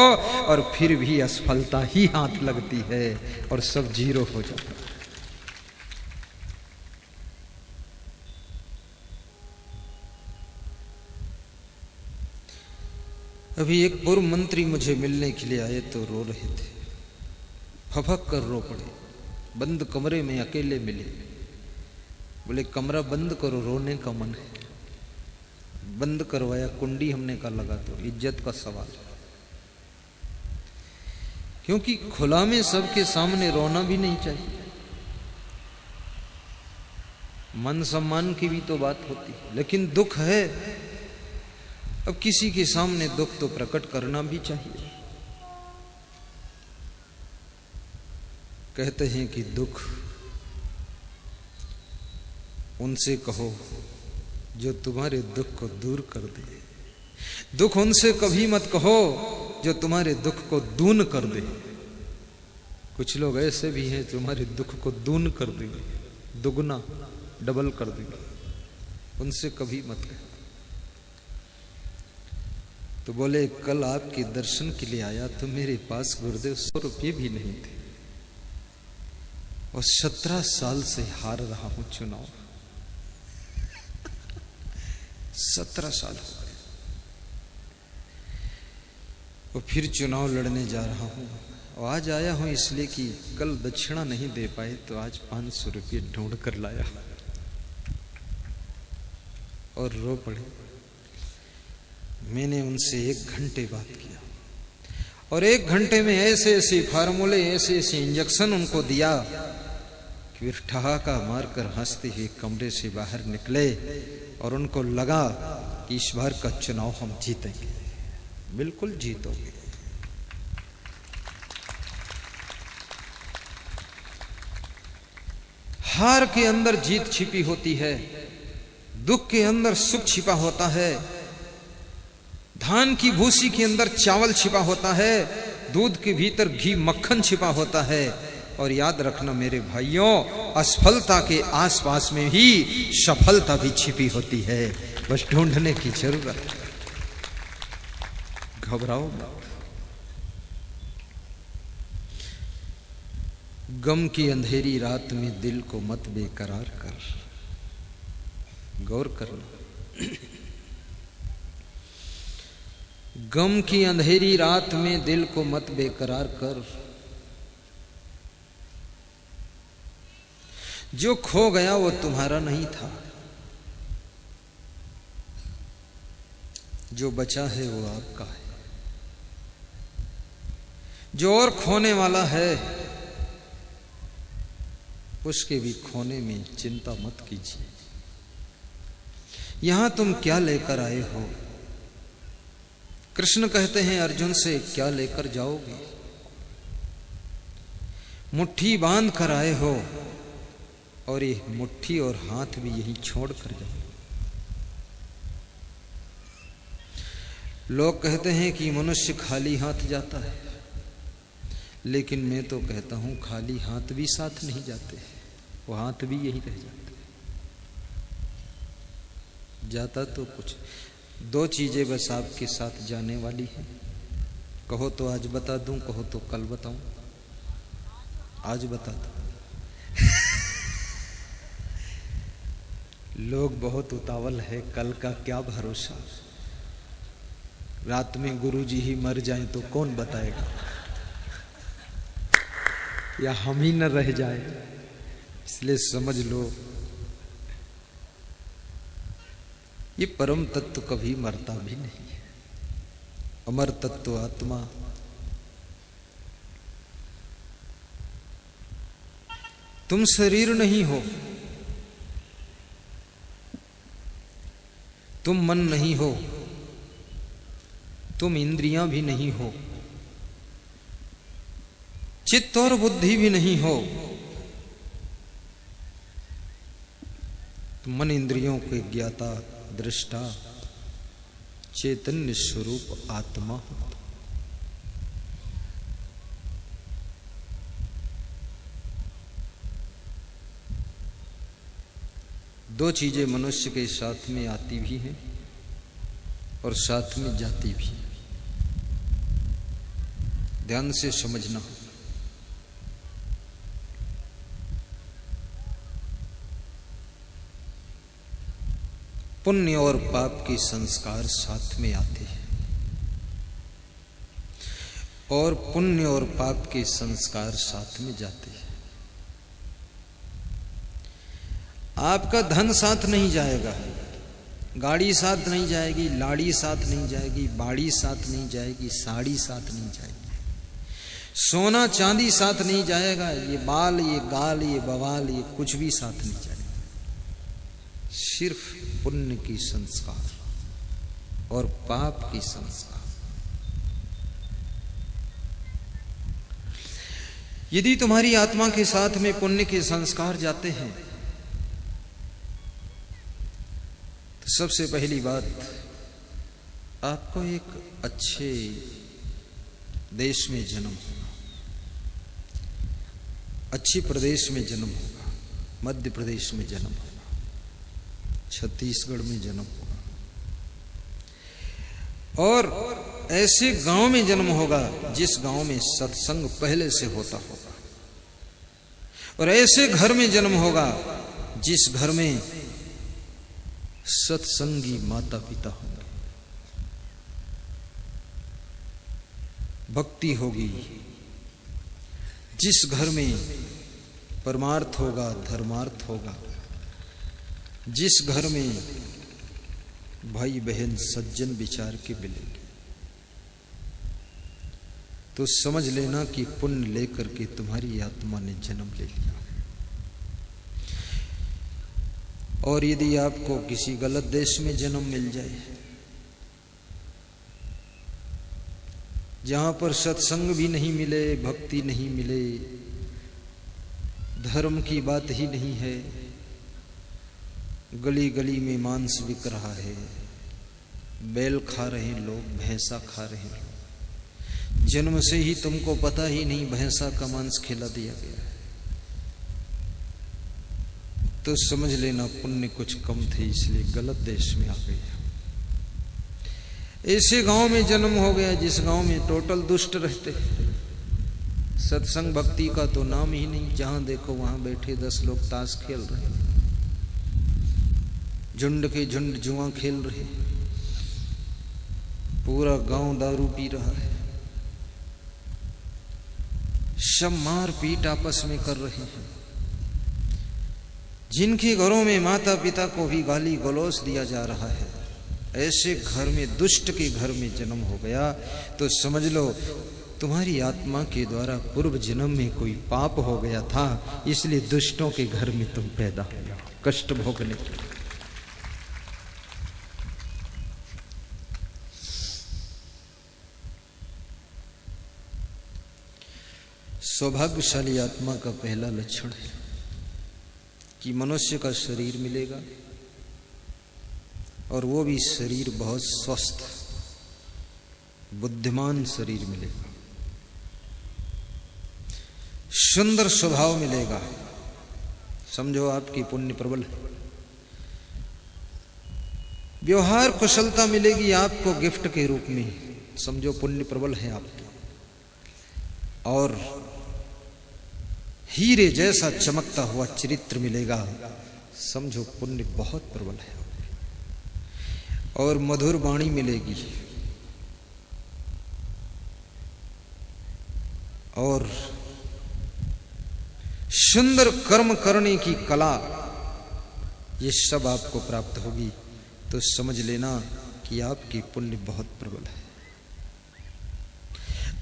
S1: और फिर भी असफलता ही हाथ लगती है और सब जीरो हो जाता है। अभी एक पूर्व मंत्री मुझे मिलने के लिए आए तो रो रहे थे, फफक कर रो पड़े। बंद कमरे में अकेले मिले, बोले कमरा बंद करो, रोने का मन है। बंद करवाया, कुंडी हमने का लगा दो, इज्जत का सवाल है। क्योंकि खुला में सबके सामने रोना भी नहीं चाहिए, मन सम्मान की भी तो बात होती है। लेकिन दुख है, अब किसी के सामने दुख तो प्रकट करना भी चाहिए। कहते हैं कि दुख उनसे कहो जो तुम्हारे दुख को दूर कर दे। दुख उनसे कभी मत कहो जो तुम्हारे दुख को दून कर दे। कुछ लोग ऐसे भी हैं तुम्हारे दुख को दून कर देंगे, दुगना डबल कर देंगे। उनसे कभी मत कहो। तो बोले कल आपके दर्शन के लिए आया तो मेरे पास गुरुदेव 100 रुपये भी नहीं थे और 17 साल से हार रहा हूं चुनाव। 17 साल हो गए और फिर चुनाव लड़ने जा रहा हूं। और आज आया हूं इसलिए कि कल दक्षिणा नहीं दे पाए तो आज 500 रुपये ढूंढ कर लाया और रो पड़े। मैंने उनसे 1 घंटे बात किया और 1 घंटे में ऐसे ऐसे फार्मूले, ऐसे ऐसे इंजेक्शन उनको दिया कि वे ठहाका मारकर हंसते हुए कमरे से बाहर निकले और उनको लगा कि इस बार का चुनाव हम जीतेंगे। बिल्कुल जीतोगे। हार के अंदर जीत छिपी होती है, दुख के अंदर सुख छिपा होता है, धान की भूसी के अंदर चावल छिपा होता है, दूध के भीतर घी मक्खन छिपा होता है। और याद रखना मेरे भाइयों, असफलता के आसपास में ही सफलता भी छिपी होती है, बस ढूंढने की जरूरत है। घबराओ मत। गम की अंधेरी रात में दिल को मत बेकरार कर। गौर करना, गम की अंधेरी रात में दिल को मत बेकरार कर। जो खो गया वो तुम्हारा नहीं था, जो बचा है वो आपका है। जो और खोने वाला है उसके भी खोने में चिंता मत कीजिए। यहां तुम क्या लेकर आए हो? कृष्ण कहते हैं अर्जुन से, क्या लेकर जाओगे? मुट्ठी बांध कर आए हो और ये मुट्ठी और हाथ भी यही छोड़ कर जाओ। लोग कहते हैं कि मनुष्य खाली हाथ जाता है, लेकिन मैं तो कहता हूं खाली हाथ भी साथ नहीं जाते, वो हाथ भी यही रह जाते। जाता तो कुछ, दो चीजें बस आपके साथ जाने वाली हैं। कहो तो आज बता दूं, कहो तो कल बताऊं। आज बता दूं। लोग बहुत उतावल है, कल का क्या भरोसा। रात में गुरुजी ही मर जाएं तो कौन बताएगा, या हम ही न रह जाए। इसलिए समझ लो, ये परम तत्व कभी मरता भी नहीं है। अमर तत्व आत्मा। तुम शरीर नहीं हो, तुम मन नहीं हो, तुम इंद्रियां भी नहीं हो, चित्त और बुद्धि भी नहीं हो। तुम मन इंद्रियों के ज्ञाता, दृष्टा, चैतन्य स्वरूप आत्मा हो। दो चीजें मनुष्य के साथ में आती भी हैं और साथ में जाती भी। ध्यान से समझना। पुण्य और पाप के संस्कार साथ में आते हैं और पुण्य और पाप के संस्कार साथ में जाते हैं। आपका धन साथ नहीं जाएगा, गाड़ी साथ नहीं जाएगी, लाड़ी साथ नहीं जाएगी, बाड़ी साथ नहीं जाएगी, साड़ी साथ नहीं जाएगी, सोना चांदी साथ नहीं जाएगा, ये बाल, ये गाल, ये बवाल, ये कुछ भी साथ नहीं जाएगा। सिर्फ पुण्य की संस्कार और पाप की संस्कार। यदि तुम्हारी आत्मा के साथ में पुण्य के संस्कार जाते हैं तो सबसे पहली बात, आपको एक अच्छे देश में जन्म होगा, अच्छे प्रदेश में जन्म होगा, मध्य प्रदेश में जन्म होगा, छत्तीसगढ़ में जन्म होगा, और ऐसे गांव में जन्म होगा जिस गांव में सत्संग पहले से होता होगा, और ऐसे घर में जन्म होगा जिस घर में सत्संगी माता पिता होंगे, भक्ति होगी, जिस घर में परमार्थ होगा, धर्मार्थ होगा, जिस घर में भाई बहन सज्जन विचार के मिलेंगे, तो समझ लेना कि पुण्य लेकर के तुम्हारी आत्मा ने जन्म ले लिया। और यदि आपको किसी गलत देश में जन्म मिल जाए, जहां पर सत्संग भी नहीं मिले, भक्ति नहीं मिले, धर्म की बात ही नहीं है, गली गली में मांस बिक रहा है, बैल खा रहे हैं लोग, भैंसा खा रहे हैं लोग, जन्म से ही तुमको पता ही नहीं भैंसा का मांस खिला दिया गया है, तो समझ लेना पुण्य कुछ कम थे, इसलिए गलत देश में आ गए। ऐसे गांव में जन्म हो गया जिस गांव में टोटल दुष्ट रहते, सत्संग भक्ति का तो नाम ही नहीं। जहां देखो वहां बैठे 10 लोग ताश खेल रहे, झुंड के झुंड जुआ खेल रहे, पूरा गांव दारू पी रहा है, सब मार पीट आपस में कर रहे हैं। जिनके घरों में माता पिता को भी गाली गलौज दिया जा रहा है, ऐसे घर में, दुष्ट के घर में जन्म हो गया, तो समझ लो तुम्हारी आत्मा के द्वारा पूर्व जन्म में कोई पाप हो गया था, इसलिए दुष्टों के घर में तुम पैदा हुए कष्ट भोगने के लिए। सौभाग्यशाली आत्मा का पहला लक्षण है कि मनुष्य का शरीर मिलेगा, और वो भी शरीर बहुत स्वस्थ बुद्धिमान शरीर मिलेगा, सुंदर स्वभाव मिलेगा। समझो आपकी पुण्य प्रबल है। व्यवहार कुशलता मिलेगी आपको गिफ्ट के रूप में, समझो पुण्य प्रबल है आपकी। और हीरे जैसा चमकता हुआ चरित्र मिलेगा, समझो पुण्य बहुत प्रबल है। और मधुर वाणी मिलेगी, और सुंदर कर्म करने की कला, ये सब आपको प्राप्त होगी, तो समझ लेना कि आपकी पुण्य बहुत प्रबल है।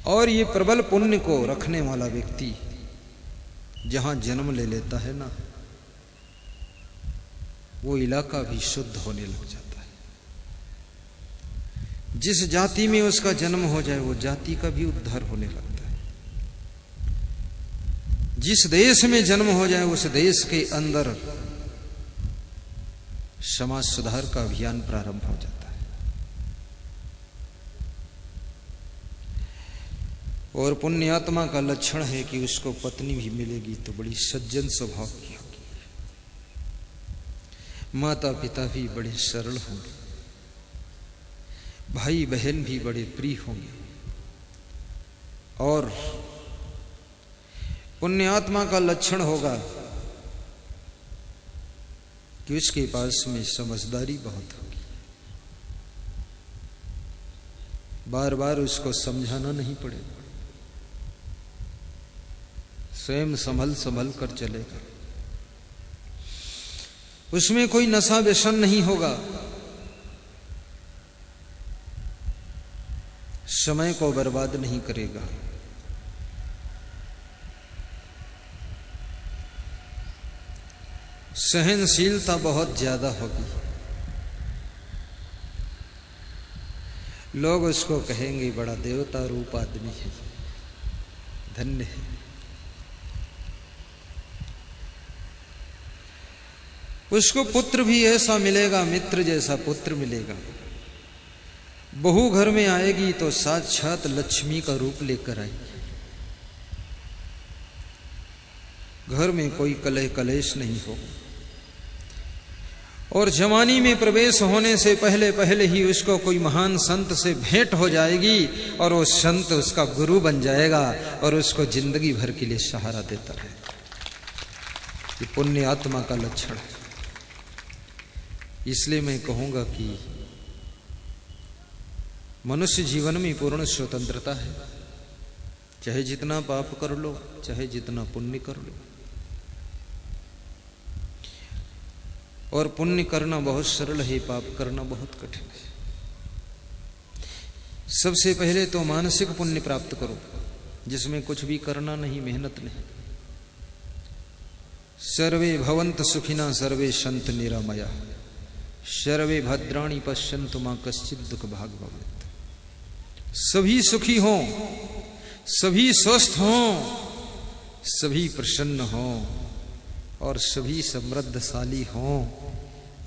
S1: और ये प्रबल पुण्य को रखने वाला व्यक्ति जहां जन्म ले लेता है ना, वो इलाका भी शुद्ध होने लग जाता है। जिस जाति में उसका जन्म हो जाए, वो जाति का भी उद्धार होने लगता है। जिस देश में जन्म हो जाए, उस देश के अंदर समाज सुधार का अभियान प्रारंभ हो जाता है। और पुण्यात्मा का लक्षण है कि उसको पत्नी भी मिलेगी तो बड़ी सज्जन स्वभाव की होगी, माता पिता भी बड़े सरल होंगे, भाई बहन भी बड़े प्रिय होंगे। और पुण्यात्मा का लक्षण होगा कि उसके पास में समझदारी बहुत होगी, बार बार उसको समझाना नहीं पड़ेगा, स्वयं संभल संभल कर चलेगा। उसमें कोई नशा व्यसन नहीं होगा, समय को बर्बाद नहीं करेगा। सहनशीलता बहुत ज्यादा होगी। लोग उसको कहेंगे बड़ा देवता रूप आदमी है, धन्य है। उसको पुत्र भी ऐसा मिलेगा, मित्र जैसा पुत्र मिलेगा। बहू घर में आएगी तो साक्षात लक्ष्मी का रूप लेकर आएगी। घर में कोई कलह कलेश नहीं हो। और जवानी में प्रवेश होने से पहले पहले ही उसको कोई महान संत से भेंट हो जाएगी, और वो संत उसका गुरु बन जाएगा और उसको जिंदगी भर के लिए सहारा देता रहेगा। ये पुण्य आत्मा का लक्षण है। इसलिए मैं कहूंगा कि मनुष्य जीवन में पूर्ण स्वतंत्रता है, चाहे जितना पाप कर लो, चाहे जितना पुण्य कर लो। और पुण्य करना बहुत सरल है, पाप करना बहुत कठिन है। सबसे पहले तो मानसिक पुण्य प्राप्त करो, जिसमें कुछ भी करना नहीं, मेहनत नहीं। सर्वे भवन्तु सुखिनः सर्वे सन्तु निरामयाः सर्वे भद्राणि पश्यन्तु मा कश्चित् दुःख भाग् भवेत्। सभी सुखी हों, सभी स्वस्थ हों, सभी प्रसन्न हों और सभी समृद्धशाली हों,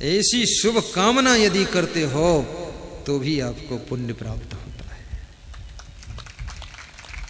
S1: ऐसी शुभ कामना यदि करते हो तो भी आपको पुण्य प्राप्त हो।